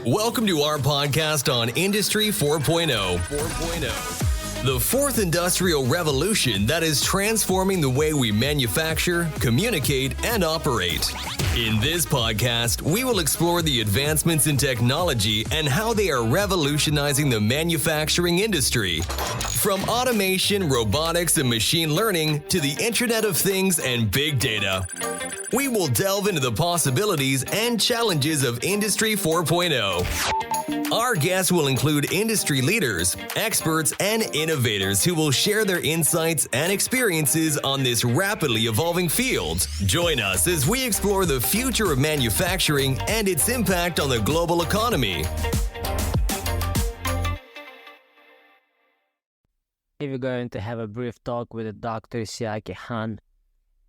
Welcome to our podcast on Industry 4.0. The fourth industrial revolution that is transforming the way we manufacture, communicate, and operate. In this podcast, we will explore the advancements in technology and how they are revolutionizing the manufacturing industry. From automation, robotics, and machine learning to the Internet of Things and big data. We will delve into the possibilities and challenges of Industry 4.0. Our guests will include industry leaders, experts, and innovators who will share their insights and experiences on this rapidly evolving field. Join us as we explore the future of manufacturing and its impact on the global economy. We're going to have a brief talk with Dr. Seokhee Han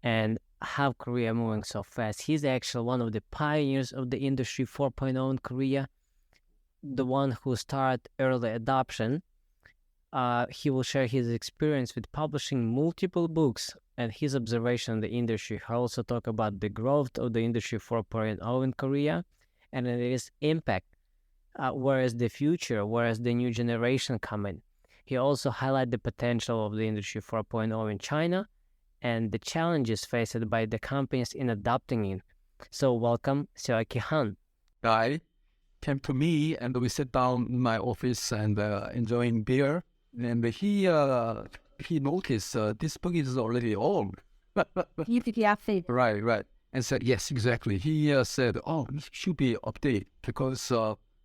and how Korea moving so fast. He's actually one of the pioneers of the Industry 4.0 in Korea, the one who started early adoption. He will share his experience with publishing multiple books and his observation of the industry. He'll also talk about the growth of the Industry 4.0 in Korea and its impact, where is the future, where is the new generation coming. He also highlighted the potential of the Industry 4.0 in China and the challenges faced by the companies in adopting it. So welcome, Seokhee Han. Guy came to me and we sat down in my office and enjoying beer. And he noticed this book is already old. Right. And said, yes, exactly. He said, it should be updated because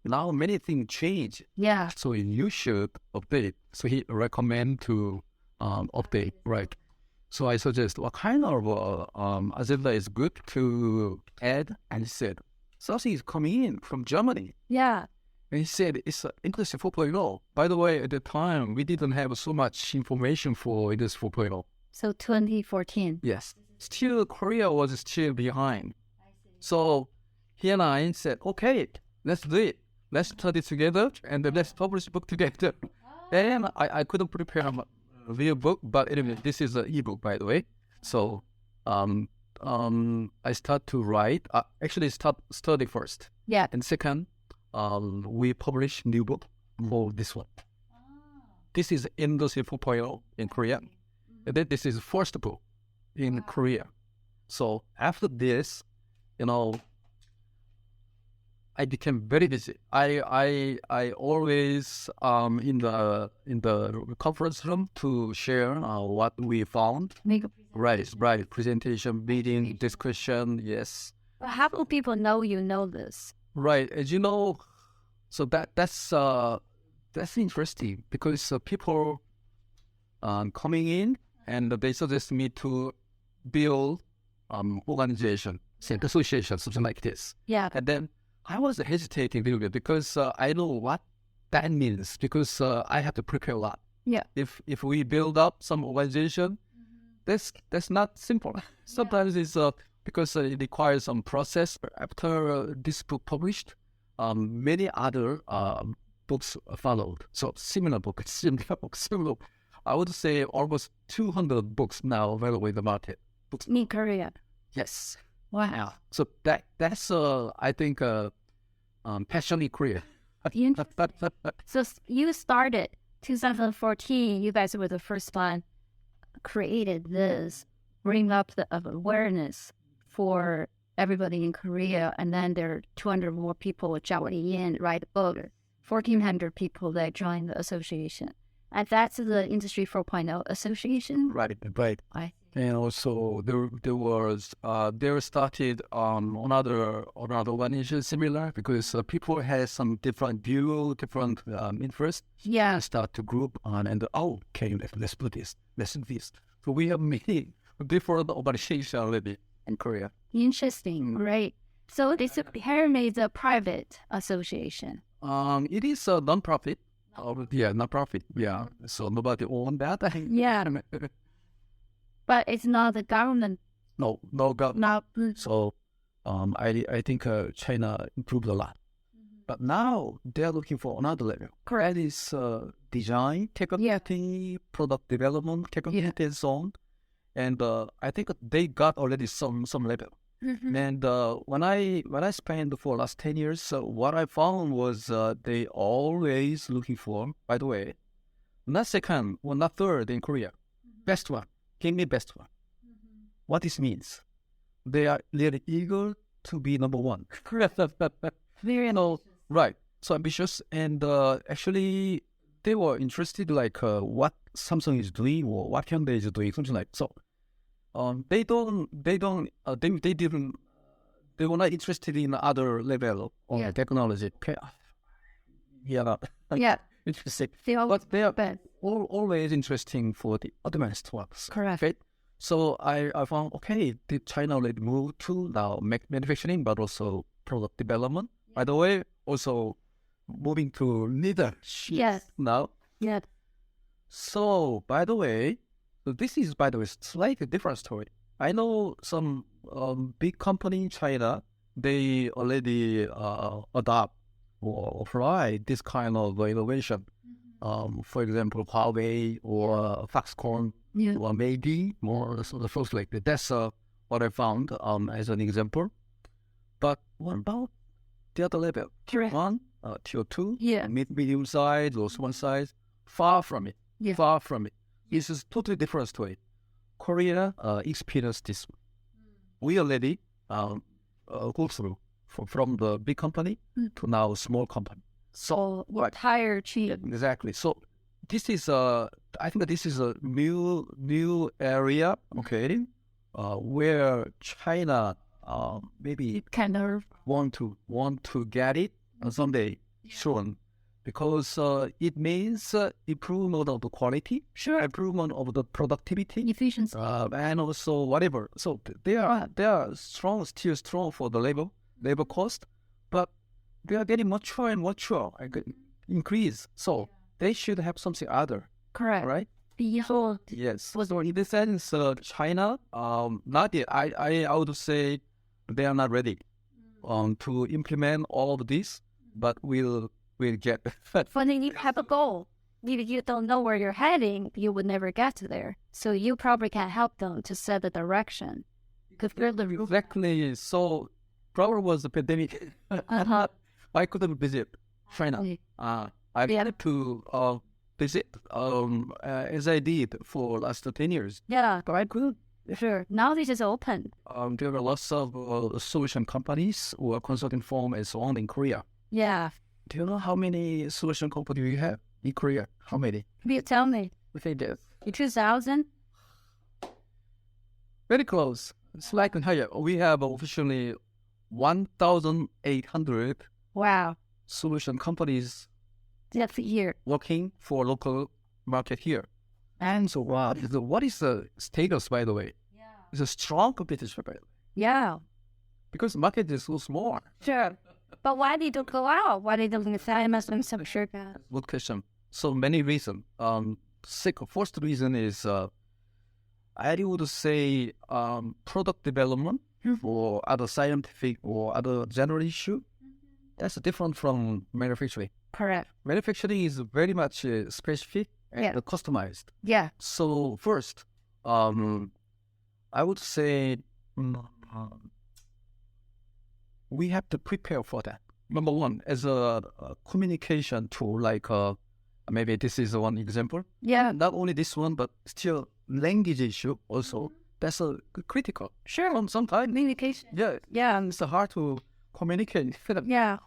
now many things change. Yeah. So you should update. So he recommend to update, right? So I suggest what kind of agenda is good to add, and he said, something is coming in from Germany. Yeah. And he said, it's Industry 4.0. By the way, at the time, we didn't have so much information for Industry 4.0. So 2014. Yes. Still, Korea was still behind. So he and I said, okay, let's do it. Let's study together and let's publish a book together. And I couldn't prepare a real book, but anyway, this is an ebook, by the way. So I start to write. Actually, study first. Yeah. And second, we publish new book for this one. This is Industry 4.0 in Korea. And then this is first book in Korea. So after this, I became very busy. I always in the conference room to share what we found. Make a presentation. Right. Presentation, meeting, discussion. Yes. But how do people know you know this? Right. As you know, so that's interesting because people coming in and they suggest me to build organization, association, something like this. Yeah. And then I was hesitating a little bit because I know what that means because I have to prepare a lot. Yeah. If we build up some organization, that's not simple. Sometimes it's because it requires some process. After this book published, many other books followed. So similar books. I would say almost 200 books now available in the market. Books. In Korea. Yes. Wow. So that's I think passion in Korea. Interesting. So you started 2014. You guys were the first one created this, bring up the awareness for everybody in Korea, and then there are 200 more people joining in, write a book. 1,400 people that joined the association, and that's the Industry 4.0 association. Right. I And also there started another organization similar because people had some different view, different interest. Yeah. Start to group and okay, let's do this, let's do this. So we have many different organizations already in Korea. Interesting, right? So this apparently is a private association. It is a non-profit. Non-profit. Yeah. So nobody own that. Yeah. But it's not the government. No government. Not. So I think China improved a lot. But now they're looking for another level. Correct. That is design, capability, product development, capability, and so on. And I think they got already some level. And when I spent for last 10 years, so what I found was they always looking for, by the way, not second or not third in Korea, best one. Give me best one. What this means? They're eager to be number one. Very ambitious. Right. So ambitious, and actually they were interested like what Samsung is doing or what Hyundai is doing, something like so. They were not interested in other level of technology. Okay. Yeah. Yeah. Interesting. But they are always interesting for the advanced ones. Correct. Okay? So I found, okay, the China already moved to now manufacturing, but also product development. By the way, also moving to leadership now. Yeah. So, by the way, this is, by the way, slightly different story. I know some big company in China, they already adopt or apply this kind of innovation. For example, Huawei or Foxconn, or maybe more sort of folks like that. That's what I found as an example. But what about the other level? Tier 1, Tier 2, medium size or small size? Far from it. Yeah. Far from it. This is totally different story. Korea experienced this. We already go through from the big company to now small company. So entire chain. Exactly. So this is I think that this is a new area, okay, where China maybe kind of want to get it someday soon, because it means improvement of the quality, improvement of the productivity, efficiency, and also whatever. So they are still strong for the labor cost, but they are getting mature and increase. So they should have something other. Correct. Right? Beyond. Yes. So in this sense, China, not yet. I would say they are not ready to implement all of this, but we'll get. But when you have a goal, if you don't know where you're heading, you would never get to there. So you probably can help them to set the direction. Exactly. So problem was the pandemic. I couldn't visit China. I had to visit as I did for last 10 years. Yeah. But I couldn't. Sure. Now this is open. There were lots of solution companies or consulting firms and so on in Korea. Yeah. Do you know how many solution companies you have in Korea? How many? You tell me. Okay, yes. 2,000? Very close. Slightly higher. We have officially 1,800 wow solution companies. That's a year. Working for local market here. And so what is the status, by the way? Yeah. It's a strong competition, by the way. Yeah. Because the market is so small. Sure. But why did you go out? Why did you say some sure? Good question. So many reasons. First reason is I would say product development or other scientific or other general issue. That's different from manufacturing. Correct. Manufacturing is very much specific and customized. Yeah. So first, I would say we have to prepare for that. Number one, as a communication tool, like maybe this is one example. Yeah. Not only this one, but still language issue also. That's critical. Sure. Sometimes. Communication. Yeah. Yeah. It's hard to communicate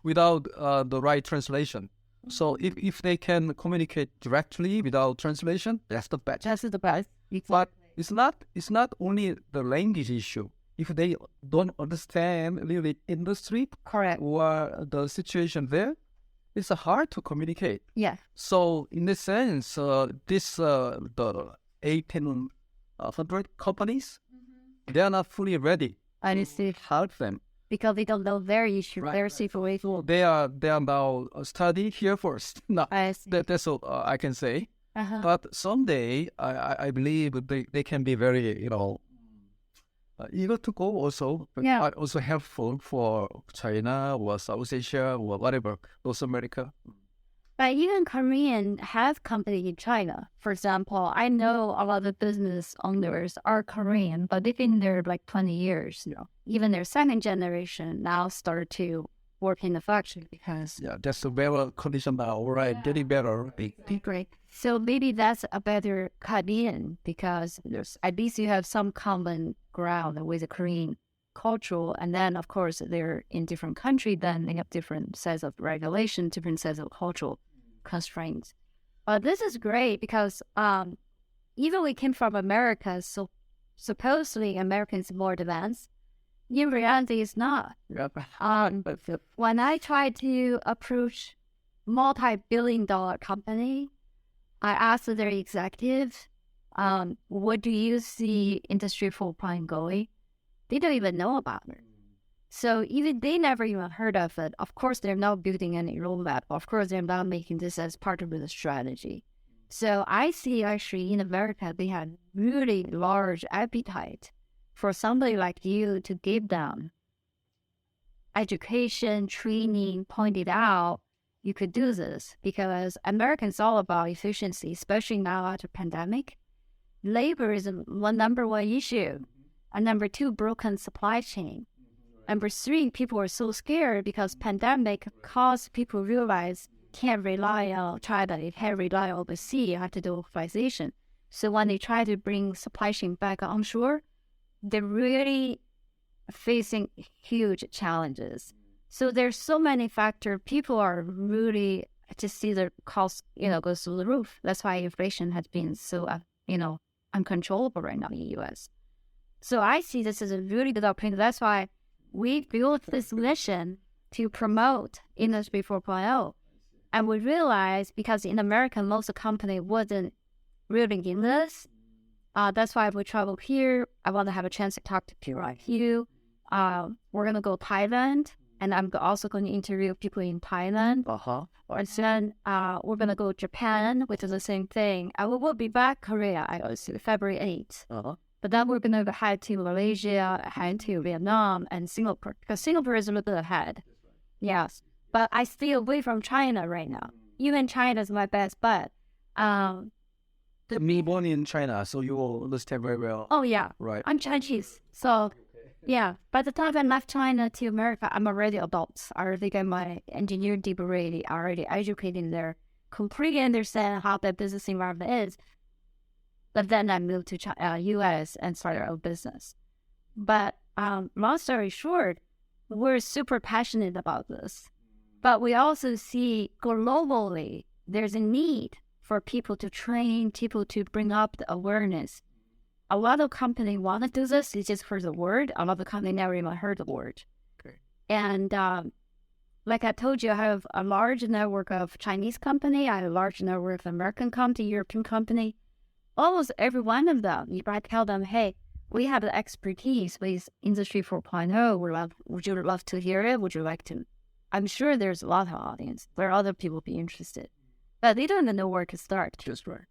without the right translation. So if they can communicate directly without translation, that's the best. That's the best. But it's not only the language issue. If they don't understand really industry correct or the situation there, it's hard to communicate. Yeah. So in this sense, the 1,800 companies, they are not fully ready. I see. Help them. Because they don't know their issue, their situation. So they are now study here first. No, I see. That's all I can say. But someday, I believe they can be very, eager to go also. Yeah. Also helpful for China or South Asia or whatever, North America. But even Korean have company in China. For example, I know a lot of business owners are Korean, but they've been there like 20 years. Yeah. Even their second generation now start to work in the factory because Yeah, that's a better condition now, right? Getting better. great. So maybe that's a better cut in because there's at least you have some common ground with the Korean cultural, and then of course they're in different country, then they have different sets of regulation, different sets of cultural constraints. But this is great because even we came from America, so supposedly America is more advanced. In reality, it's not. Yeah. When I try to approach multi-billion-dollar company, I asked their executive, what do you see Industry 4.0 going? They don't even know about it. So even they never even heard of it. Of course, they're not building any roadmap. Of course, they're not making this as part of the strategy. So I see actually in America, they have really large appetite for somebody like you to give them education, training, pointed out, you could do this because Americans all about efficiency, especially now after pandemic. Labor is number one issue. And number two, broken supply chain. Number three, people are so scared because pandemic caused people realize can't rely on China, they can't rely on overseas, you have to do localization. So when they try to bring supply chain back onshore, they're really facing huge challenges. So there's so many factors. People are really to see the cost, goes through the roof. That's why inflation has been so, uncontrollable right now in the U.S. So I see this as a really good opportunity. That's why we built this mission to promote Industry 4.0. And we realized because in America, most of the company wasn't really in this. That's why we travel here. I want to have a chance to talk to people like you. We're going to go Thailand, and I'm also going to interview people in Thailand. And then we're going to go Japan, which is the same thing. And we will be back Korea, February 8th. But then we're going to head to Malaysia, head to Vietnam, and Singapore, because Singapore is a little bit ahead. Yes. But I stay away from China right now. Even China is my best bet. Me born in China, so you will understand very well. Oh, yeah. Right. I'm Chinese. So, yeah. By the time I left China to America, I'm already adult. I already got my engineering degree, already educated there, completely understand how the business environment is. But then I moved to U.S. and started our business. But long story short, we're super passionate about this. But we also see globally there's a need for people to train, people to bring up the awareness. A lot of companies want to do this. It's just for the word. A lot of companies never even heard the word. Okay. And like I told you, I have a large network of Chinese company. I have a large network of American company, European company. Almost every one of them, if I tell them, hey, we have the expertise with Industry 4.0, would you love to hear it? Would you like to? I'm sure there's a lot of audience where other people be interested. But they don't even know where to start. Just right.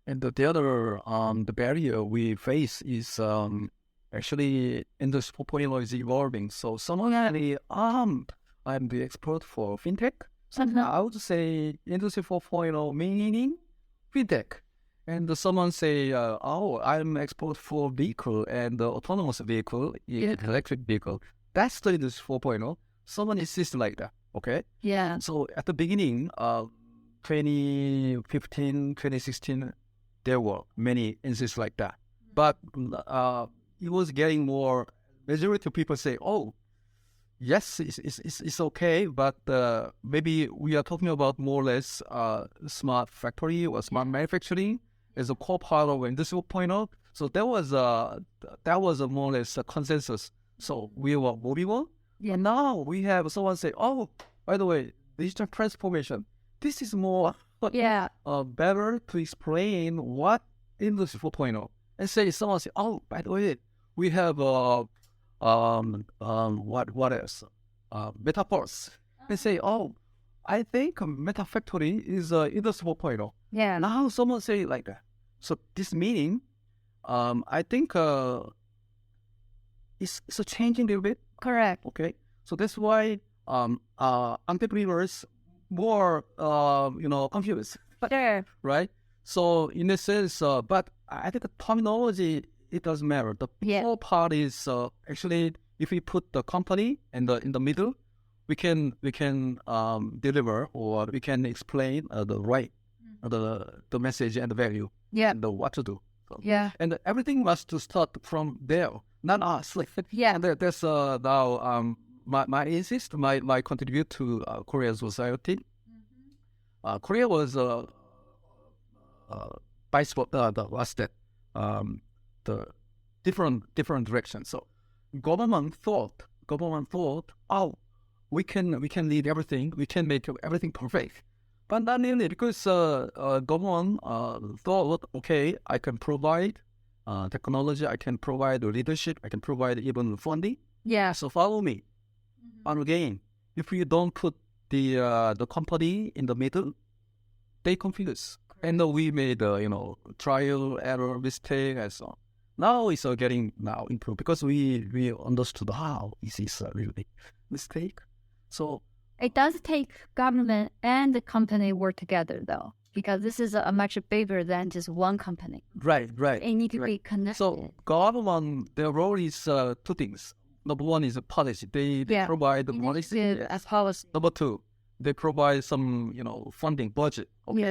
And the other the barrier we face is actually Industry 4.0 is evolving. So someone actually I'm the expert for fintech. So I would say Industry 4.0 meaning fintech. And someone say, I'm expert for vehicle and autonomous vehicle, electric vehicle. That's the Industry 4.0. Someone insists like that, okay? Yeah. So at the beginning, 2015, 2016, there were many instances like that. But it was getting more, majority of people say, yes, it's okay, but maybe we are talking about more or less smart factory or smart manufacturing as a core part of Industry 4.0. So that was a more or less a consensus. So we were moving on. Yeah. And now we have someone say, by the way, digital transformation. This is more better to explain what Industry 4.0. And say someone say, by the way, we have what else? Metaverse. They say, I think Meta Factory is Industry 4.0. Yeah. Now someone say like that. So this meaning, I think it's changing a little bit. Correct. Okay. So that's why entrepreneurs more, confused, Sure. right? So in a sense, but I think the terminology, it doesn't matter. The Yeah. core part is actually if we put the company in the middle, we can deliver or we can explain the right the message and the value Yeah. and the what to do. So, Yeah. and everything must to start from there, not us. Yeah. That's now my insist my contribute to Korean society. Korea was vice the what's that the different direction. So government thought, oh, we can lead everything, we can make everything perfect, but not really because government thought, okay, I can provide technology, I can provide leadership, I can provide even funding. Yeah. So follow me. And again, if you don't put the company in the middle, they confuse. And we made trial error mistake and so on. Now it's getting now improved because we understood how is this really mistake. So It does take government and the company work together though, because this is a much bigger than just one company. right. They need to be connected. So government, their role is two things. Number one is a policy. They provide the policy. Initiative as policy. Number two, they provide some funding budget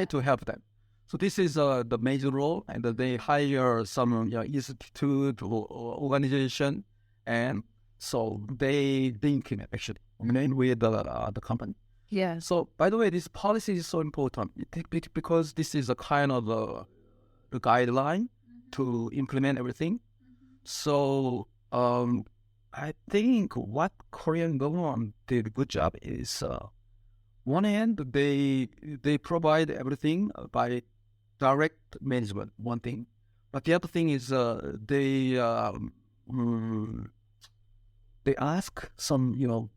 to help them. So this is the major role, and they hire some institute or organization, and so they implement actually with the company. Yeah. So by the way, this policy is so important because this is a kind of a guideline to implement everything. So I think what Korean government did a good job is one hand they provide everything by direct management, one thing, but the other thing is they ask some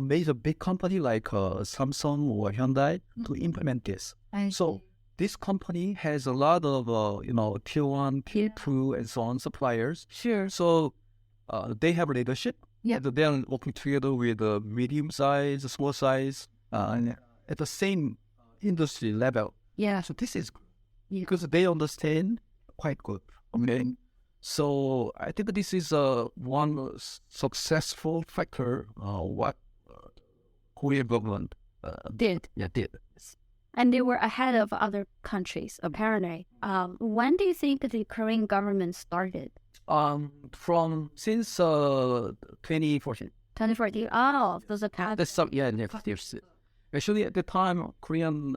major big company like Samsung or Hyundai to implement this. So this company has a lot of tier 1, tier 2 and so on suppliers. Sure. So they have leadership. Yeah. And they are working together with medium size, small size, at the same industry level. Yeah. So this is because they understand quite good. Okay. So I think this is one successful factor what Korean government Did. did. And they were ahead of other countries, apparently. When do you think the Korean government started? Since 2014. 2014. Oh, those are past. That's some next years. Actually, at the time, Korean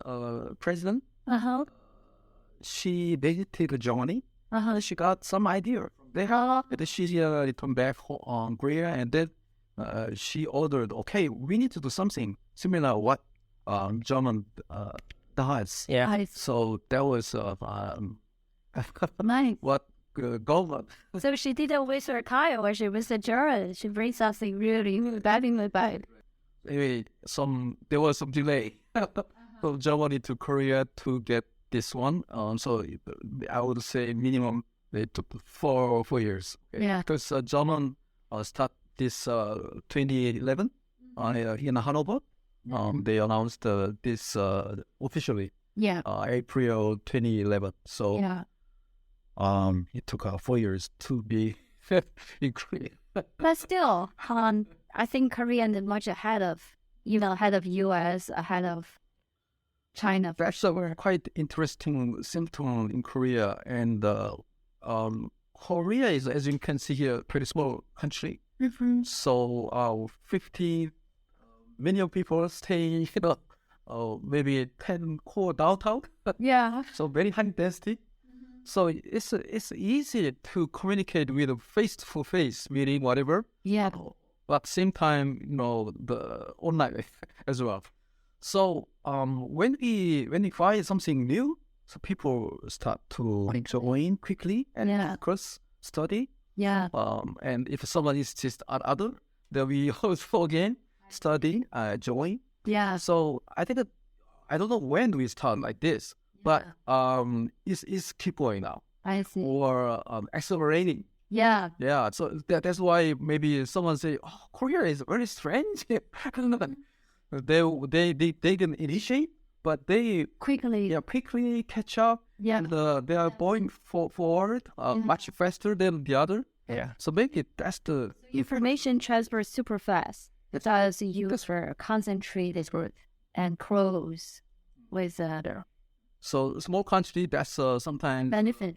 president, Uh-huh. she visited Germany. Uh-huh. She got some idea there. And she returned back on Korea, and then she ordered, okay, we need to do something similar what German does. Yeah. I So that was nice. what government. So she didn't waste her time when she visited Germany. She brings something really bad. Maybe there was some delay from Germany to Korea to get this one. So I would say minimum it took 4 years. Okay? Yeah. Because German start this 2011 in Hanover. They announced this officially Yeah. April 2011. So Yeah. it took 4 years to be in Korea. But still, I think Korea is much ahead of US, ahead of China. That's a quite interesting symptom in Korea, and Korea is, as you can see here, a pretty small country. So 50 million people stay, maybe 10 core downtown. Yeah. So very high density. So it's easy to communicate with face-to-face meeting, whatever. Yeah. But same time, the online as well. So when we find something new, so people start to join quickly and cross study. Yeah. And if someone is just other, then we also again study, join. Yeah. So I think I don't know when we start like this, but it's keep going now I see. or accelerating. Yeah. Yeah, so that's why maybe someone say, "Oh, Korea is very strange." They can initiate, but they quickly catch up. Yeah. And they are going forward much faster than the other. Yeah. So maybe that's the Information transfers super fast. Because you use for concentrated and close with so small country. That's sometimes benefit.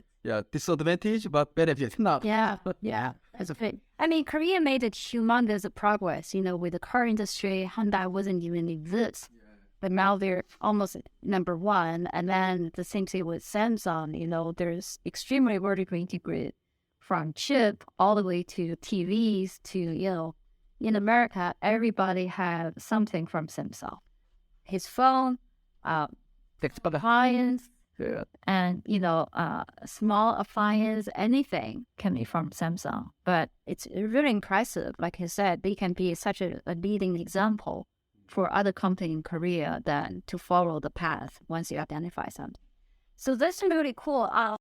disadvantage, but benefit. No. Yeah. That's great. I mean, Korea made a humongous progress. With the car industry, Hyundai wasn't even exist. But now they're almost number one. And then the same thing with Samsung. There's extremely vertically integrated from chip all the way to TVs to, in America, everybody has something from Samsung. His phone, appliance, and, small appliance, anything can be from Samsung. But it's really impressive. Like I said, they can be such a leading example for other companies in Korea than to follow the path once you identify something. So that's really cool.